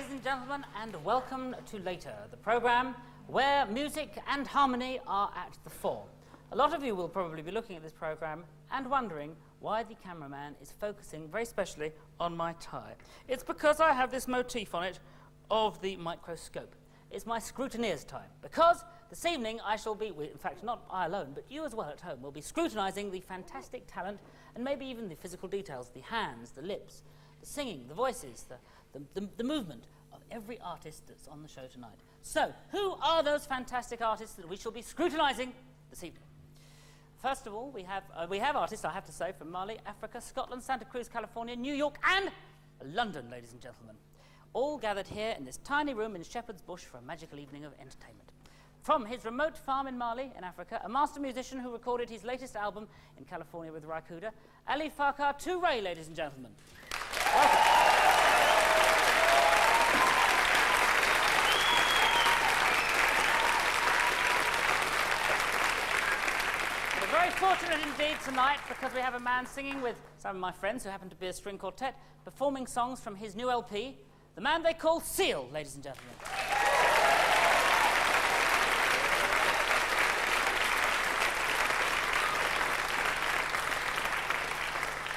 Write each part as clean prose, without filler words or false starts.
ladies and gentlemen, and welcome to Later, the programme where music and harmony are at the fore. A lot of you will probably be looking at this programme and wondering why the cameraman is focusing very specially on my tie. It's because I have this motif on it of the microscope. It's my scrutineer's tie, because this evening I shall be, in fact not I alone, but you as well at home, will be scrutinising the fantastic talent and maybe even the physical details, the hands, the lips, the singing, the voices, the movement of every artist that's on the show tonight. So, who are those fantastic artists that we shall be scrutinising this evening? First of all, we have artists, I have to say, from Mali, Africa, Scotland, Santa Cruz, California, New York, and London, ladies and gentlemen. All gathered here in this tiny room in Shepherd's Bush for a magical evening of entertainment. From his remote farm in Mali, in Africa, a master musician who recorded his latest album in California with Rakuda, Ali Farquhar Touré, ladies and gentlemen. Welcome. We're very fortunate indeed tonight because we have a man singing with some of my friends who happen to be a string quartet, performing songs from his new LP, the man they call Seal, ladies and gentlemen.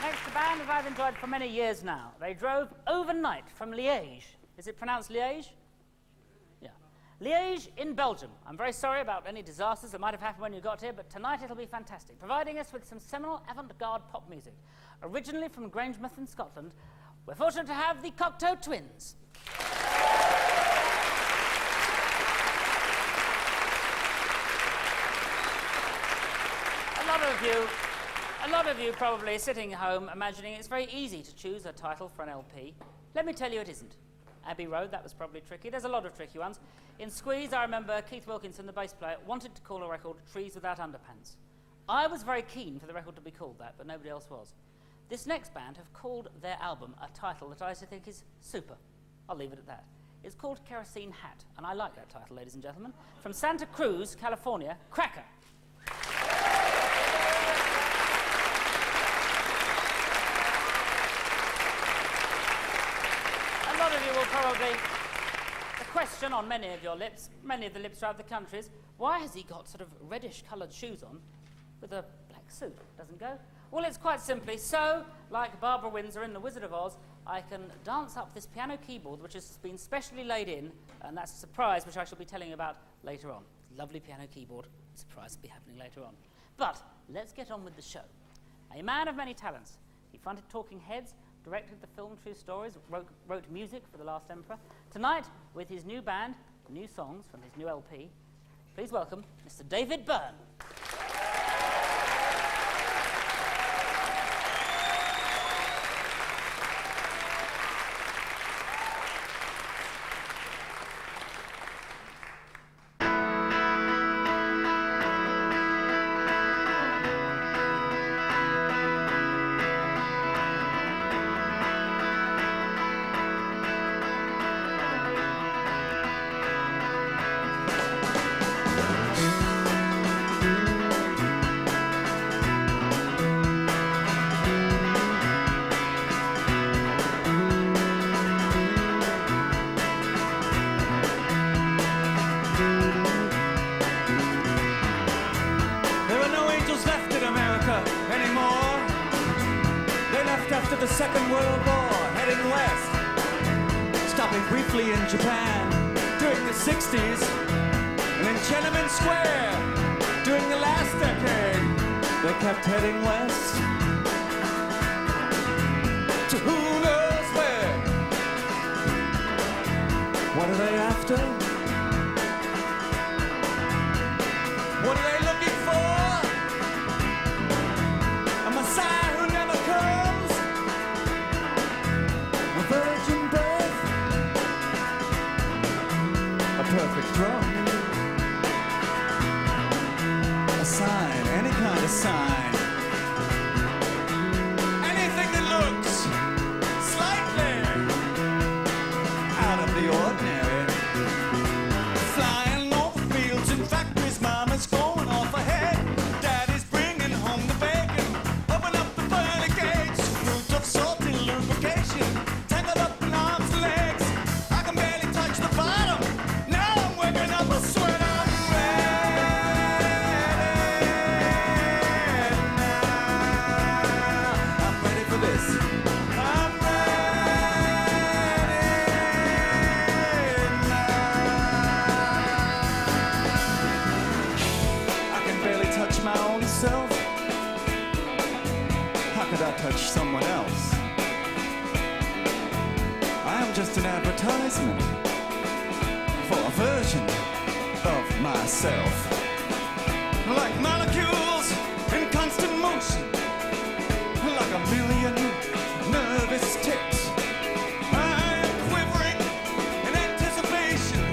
Next, a band that I've enjoyed for many years now. They drove overnight from Liège. Is it pronounced Liège? Yeah. Liège in Belgium. I'm very sorry about any disasters that might have happened when you got here, but tonight it'll be fantastic, providing us with some seminal avant-garde pop music. Originally from Grangemouth in Scotland, we're fortunate to have the Cocteau Twins. A lot of you probably sitting at home imagining it's very easy to choose a title for an LP. Let me tell you it isn't. Abbey Road, that was probably tricky. There's a lot of tricky ones. In Squeeze, I remember Keith Wilkinson, the bass player, wanted to call a record Trees Without Underpants. I was very keen for the record to be called that, but nobody else was. This next band have called their album a title that I think is super. I'll leave it at that. It's called Kerosene Hat, and I like that title, ladies and gentlemen. From Santa Cruz, California, Cracker. A lot of you will probably... The question on many of your lips, many of the lips throughout the country is, why has he got sort of reddish-coloured shoes on with a black suit? Doesn't go? Well, it's quite simply so, like Barbara Windsor in The Wizard of Oz, I can dance up this piano keyboard which has been specially laid in, and that's a surprise which I shall be telling you about later on. Lovely piano keyboard, surprise will be happening later on. But let's get on with the show. A man of many talents. He fronted Talking Heads, directed the film True Stories, wrote music for The Last Emperor. Tonight, with his new band, new songs from his new LP, please welcome Mr. David Byrne. After the Second World War, heading west, stopping briefly in Japan during the 60s, and in Tiananmen Square during the last decade, they kept heading west to who knows where. What are they after? What are they looking for? A Messiah who never comes? A virgin birth, a perfect drum, a sign, any kind of sign, anything that looks slightly out of the ordinary. Flying over fields and factories, mama's going off ahead. Daddy's bringing home the bacon, open up the pearly gates, fruit of salty lubrication, tangled up in arms and legs. I can myself? How could I touch someone else? I am just an advertisement for a version of myself. Like molecules in constant motion, like a million nervous ticks. I am quivering in anticipation,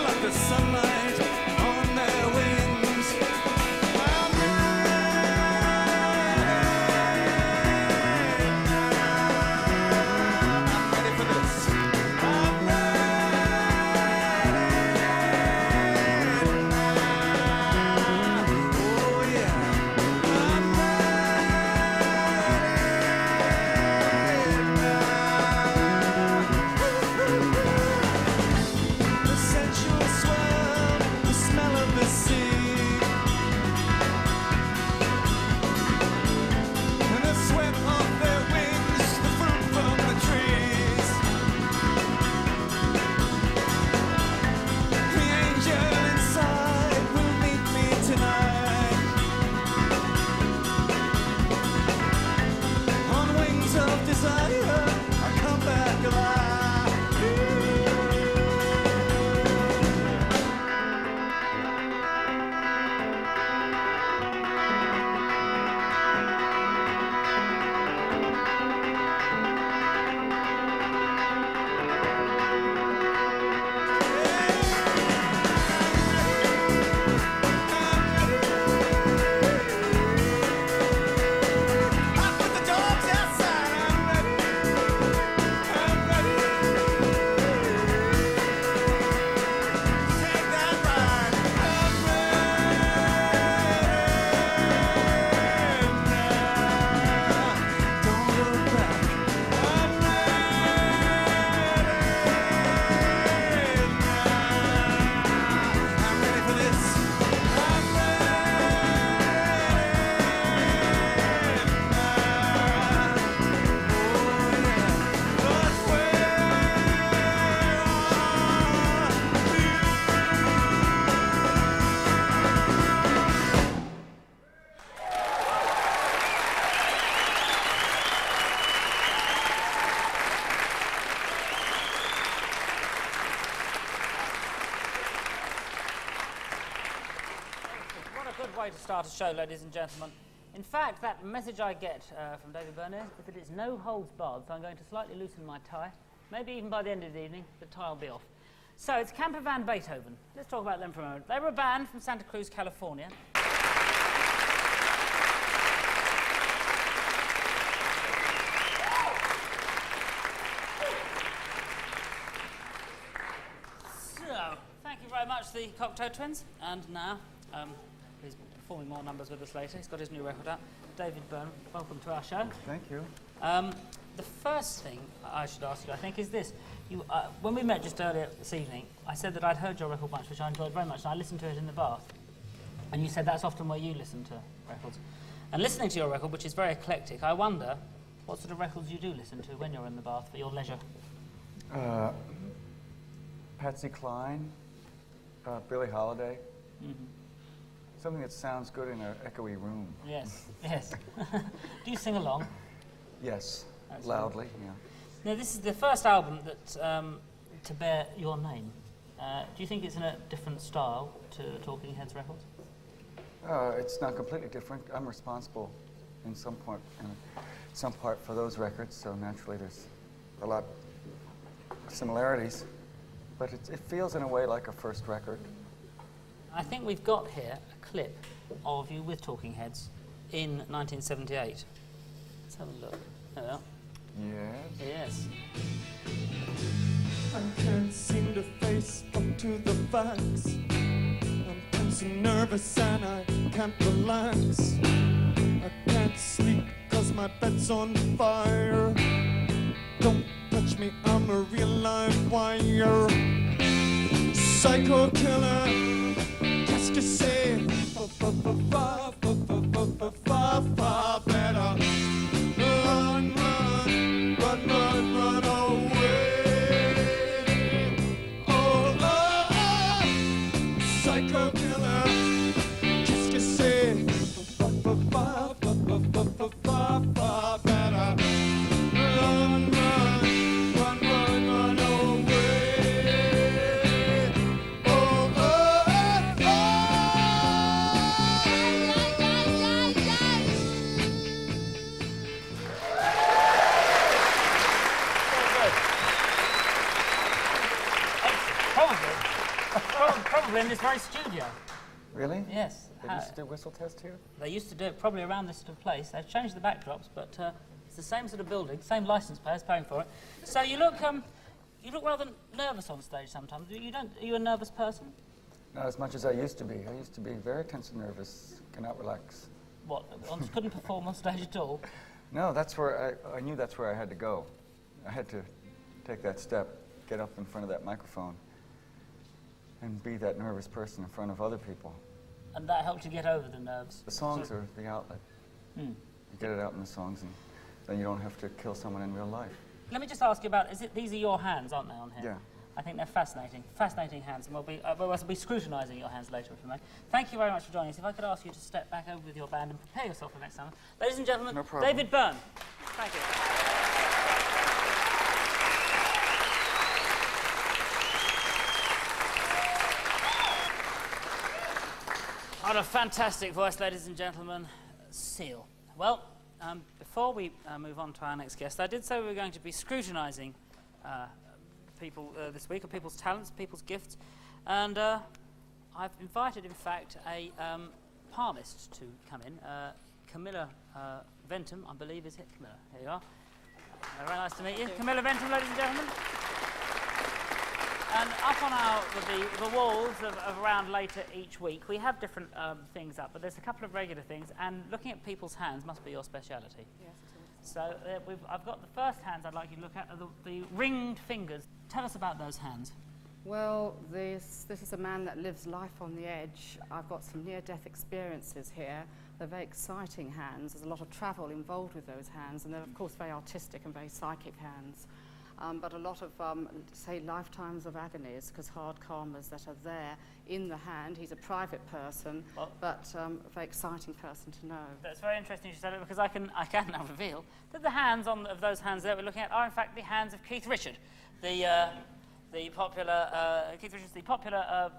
like the sunlight on their wings. I'm ready for this. I'm way to start a show, ladies and gentlemen. In fact, that message I get from David Byrne is that it's no holds barred, so I'm going to slightly loosen my tie. Maybe even by the end of the evening, the tie will be off. So it's Camper Van Beethoven. Let's talk about them for a moment. They were a band from Santa Cruz, California. So, thank you very much, the Cocteau Twins. And now, he's performing more numbers with us later. He's got his new record out. David Byrne, welcome to our show. Thank you. The first thing I should ask you, I think, is this. You, when we met just earlier this evening, I said that I'd heard your record bunch, which I enjoyed very much, and I listened to it in the bath. And you said that's often where you listen to records. And listening to your record, which is very eclectic, I wonder what sort of records you do listen to when you're in the bath for your leisure. Patsy Cline, Billie Holiday. Mm-hmm. Something that sounds good in an echoey room. Yes, yes. Do you sing along? Yes, That's loudly, yeah. Now, this is the first album that to bear your name. Do you think it's in a different style to Talking Heads records? It's not completely different. I'm responsible in some part for those records, so naturally there's a lot of similarities. But it feels in a way like a first record. I think we've got here a clip of you with Talking Heads in 1978. Let's have a look. There we are. Yes. Yes. I can't seem to face up to the facts. I'm tense and nervous and I can't relax. I can't sleep 'cause my bed's on fire. Don't touch me, I'm a real live wire. Psycho killer, just to say, far better. Run away. Oh, psycho killer, just to say. this very studio. Really? Yes. They used to do whistle test here? They used to do it probably around this sort of place. They've changed the backdrops, but it's the same sort of building, same licence payers paying for it. So you look rather nervous on stage sometimes. Are you a nervous person? Not as much as I used to be. I used to be very tense and nervous, cannot relax. What? Couldn't perform on stage at all? No, that's where I knew that's where I had to go. I had to take that step, get up in front of that microphone, and be that nervous person in front of other people. And that helped you get over the nerves? The songs are the outlet. You get it out in the songs, and then you don't have to kill someone in real life. Let me just ask you about, these are your hands, aren't they, on here? Yeah. I think they're fascinating hands, and we'll be scrutinising your hands later, if you may. Thank you very much for joining us. If I could ask you to step back over with your band and prepare yourself for next time. Ladies and gentlemen, No problem. David Byrne. Thank you. What a fantastic voice, ladies and gentlemen. Seal. Well, before we move on to our next guest, I did say we were going to be scrutinising people this week, or people's talents, people's gifts, and I've invited, in fact, a palmist to come in. Camilla Ventum, I believe, is it? Camilla, here you are. Very nice to meet you. Camilla Ventum, ladies and gentlemen. And up on the walls of around Later each week, we have different things up, but there's a couple of regular things, and looking at people's hands must be your speciality. Yes, it is. So I've got the first hands I'd like you to look at, are the ringed fingers. Tell us about those hands. Well, this is a man that lives life on the edge. I've got some near-death experiences here. They're very exciting hands. There's a lot of travel involved with those hands, and they're, of course, very artistic and very psychic hands. But a lot of, say, lifetimes of agonies, because hard karmas that are there in the hand. He's a private person, but a very exciting person to know. That's very interesting you said it, because I can now reveal that the hands of those hands that we're looking at are, in fact, the hands of Keith Richard, the popular Keith Richards, the popular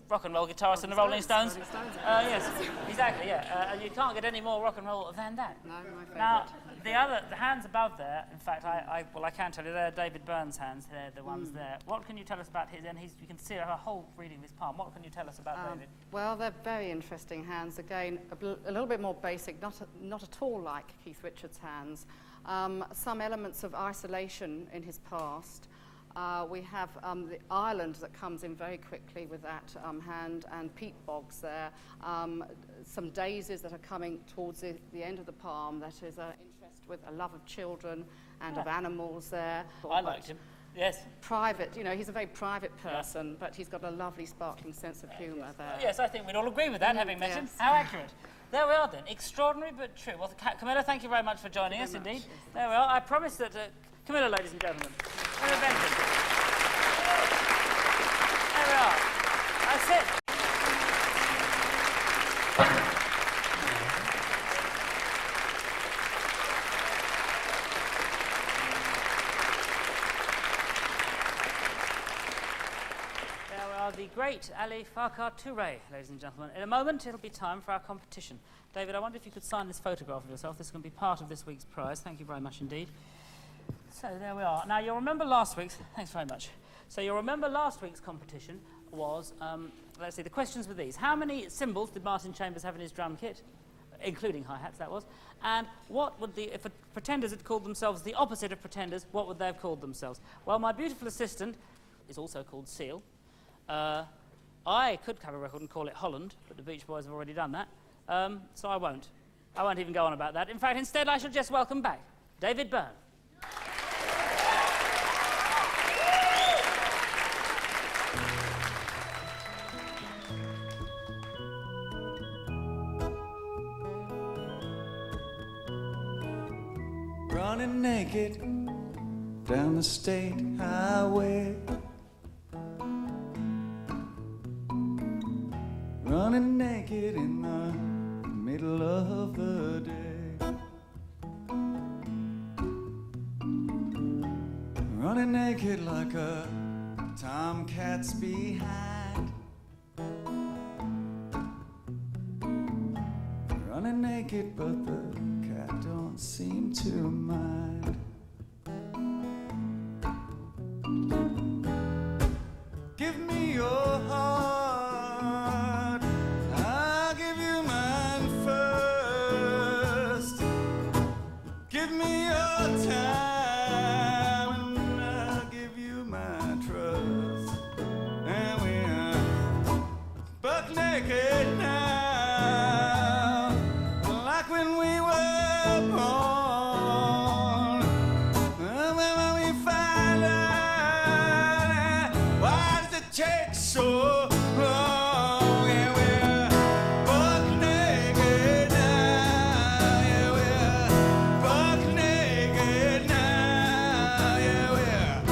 rock and roll guitarist in the Rolling Stones. Yes, exactly. Yeah, and you can't get any more rock and roll than that. No, my favourite. Now, the hands above there, in fact, I can tell you, they're David Byrne's hands. They're the ones there. What can you tell us about his? And you can see a whole reading of his palm. What can you tell us about David? Well, they're very interesting hands. Again, a little bit more basic, not at all like Keith Richards' hands. Some elements of isolation in his past. We have the island that comes in very quickly with that hand, and peat bogs there. Some daisies that are coming towards the end of the palm. That is an interest with a love of children and of animals there. I liked him. Yes. Private, he's a very private person, but he's got a lovely, sparkling sense of humour there. Yes, I think we'd all agree with that, having met him. Yes. How accurate. There we are then. Extraordinary but true. Well, Camilla, thank you very much for joining us, indeed. There we are. I promise that... Camilla, ladies and gentlemen. Camilla Benton. There we are. That's it. There we are, the great Ali Farquhar Touré, ladies and gentlemen. In a moment, it'll be time for our competition. David, I wonder if you could sign this photograph of yourself. This is going to be part of this week's prize. Thank you very much indeed. So there we are. Now you'll remember last week's, thanks very much. So you'll remember last week's competition was, let's see, the questions were these. How many cymbals did Martin Chambers have in his drum kit? Including hi-hats, that was. And what would if Pretenders had called themselves the opposite of Pretenders, what would they have called themselves? Well, my beautiful assistant is also called Seal. I could have a record and call it Holland, but the Beach Boys have already done that. So I won't. I won't even go on about that. In fact, instead I shall just welcome back David Byrne. Running naked down the state highway, running naked in the middle of the day, running naked like a tomcat's behind, running naked but the cat don't seem to mind. Give me your heart buck naked now, like when we were born. And when we find out, why does it take so long? Yeah, we're buck naked now. Yeah, we're buck naked now. Yeah, we're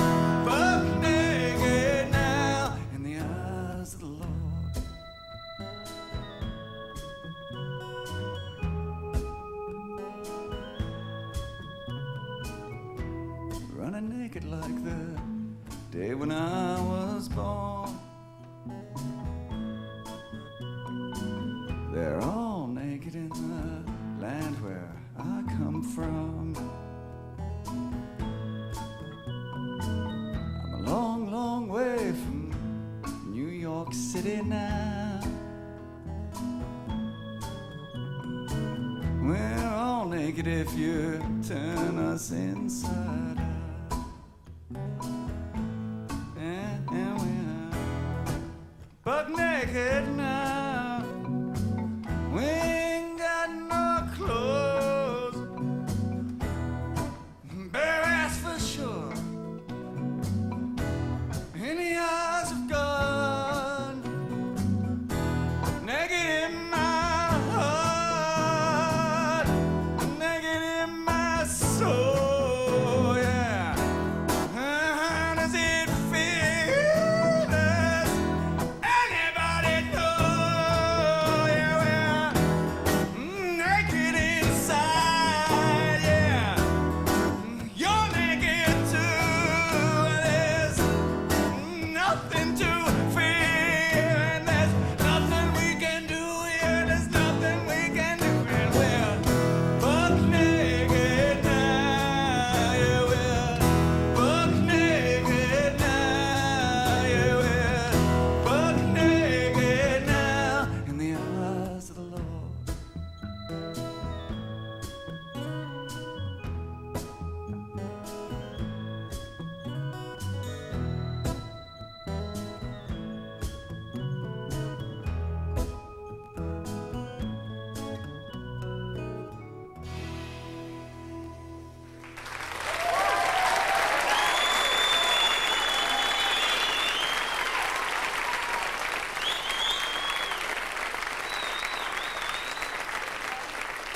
buck naked now in the eyes of the Lord. Running naked like the day when I was born. They're all naked in the land where I come from. I'm a long, long way from New York City now. We're all naked if you turn us inside out. And we're buck naked now. We ain't got no clothes, bare ass for sure. In the eyes of God, naked in my heart, naked in my soul, yeah. How does it feel? Does anybody know? Yeah, we're naked inside, yeah. You're naked too. There's nothing to fear, and there's nothing we can do. Yeah, there's nothing we can do. And we're buck naked now. Yeah, we're buck naked now. Yeah, we're buck naked now in the eyes of the Lord.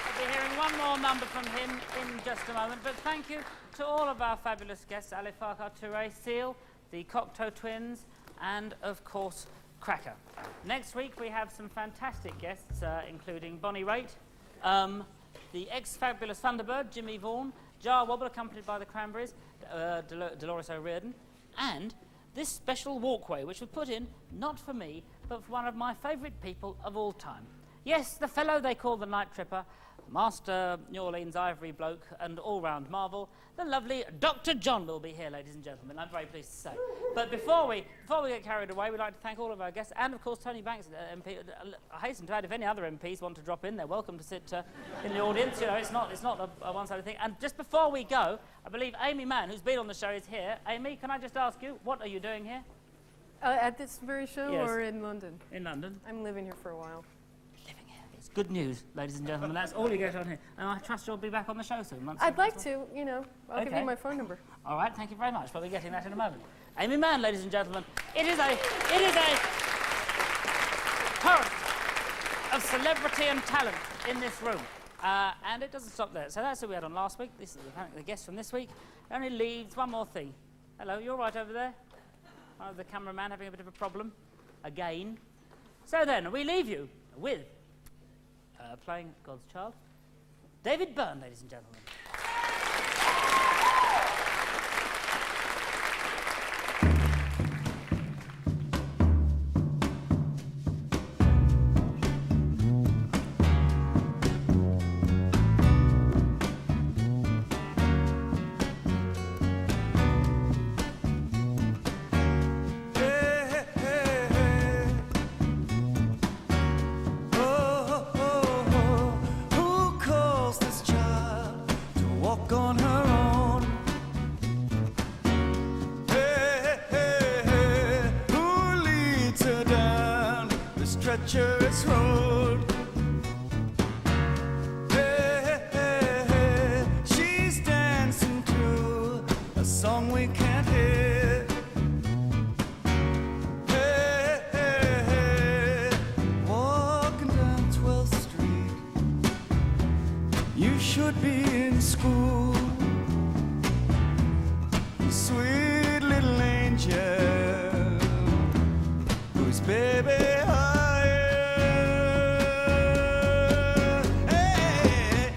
We'll be hearing one more number from him in just a moment, but thank you to all of our fabulous guests, Ali Farquhar Touré, Seal, the Cocteau Twins, and of course, Cracker. Next week we have some fantastic guests, including Bonnie Raitt, the ex-fabulous Thunderbird, Jimmy Vaughan, Jar Wobble, accompanied by the Cranberries, Dolores O'Riordan, and this special walkway, which was put in, not for me, but for one of my favourite people of all time. Yes, the fellow they call the Night Tripper, Master New Orleans Ivory bloke and all-round marvel, the lovely Dr. John will be here, ladies and gentlemen. I'm very pleased to say. But before we get carried away, we'd like to thank all of our guests and, of course, Tony Banks, MP. I hasten to add, if any other MPs want to drop in, they're welcome to sit in the audience. You know, it's not a one-sided thing. And just before we go, I believe Amy Mann, who's been on the show, is here. Amy, can I just ask you, what are you doing here? At this very show, Yes. or in London? In London. I'm living here for a while. Living here. It's good news, ladies and gentlemen. That's all you get on here. And I trust you'll be back on the show soon. I'd like to, you know. I'll give Okay. you my phone number. All right, thank you very much. We'll be getting that in a moment. Amy Mann, ladies and gentlemen. It is a torrent of celebrity and talent in this room. And it doesn't stop there. So that's who we had on last week. This is apparently the guest from this week. It only leaves one more thing. Hello, you're right over there? Oh, the cameraman having a bit of a problem. Again. So then, we leave you with, playing God's Child, David Byrne, ladies and gentlemen. Who calls this child to treacherous road. Hey, hey, hey, she's dancing to a song we can't hear. Hey, hey, hey, walking down 12th Street. You should be in school. Sweet little angel, whose baby I am. Hey,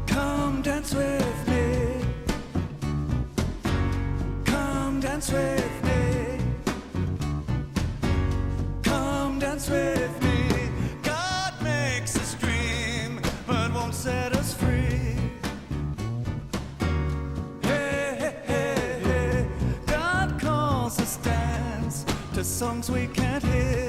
come dance with me. Come dance with me. Come dance with me. God makes us dream, but won't set us free. To songs we can't hear.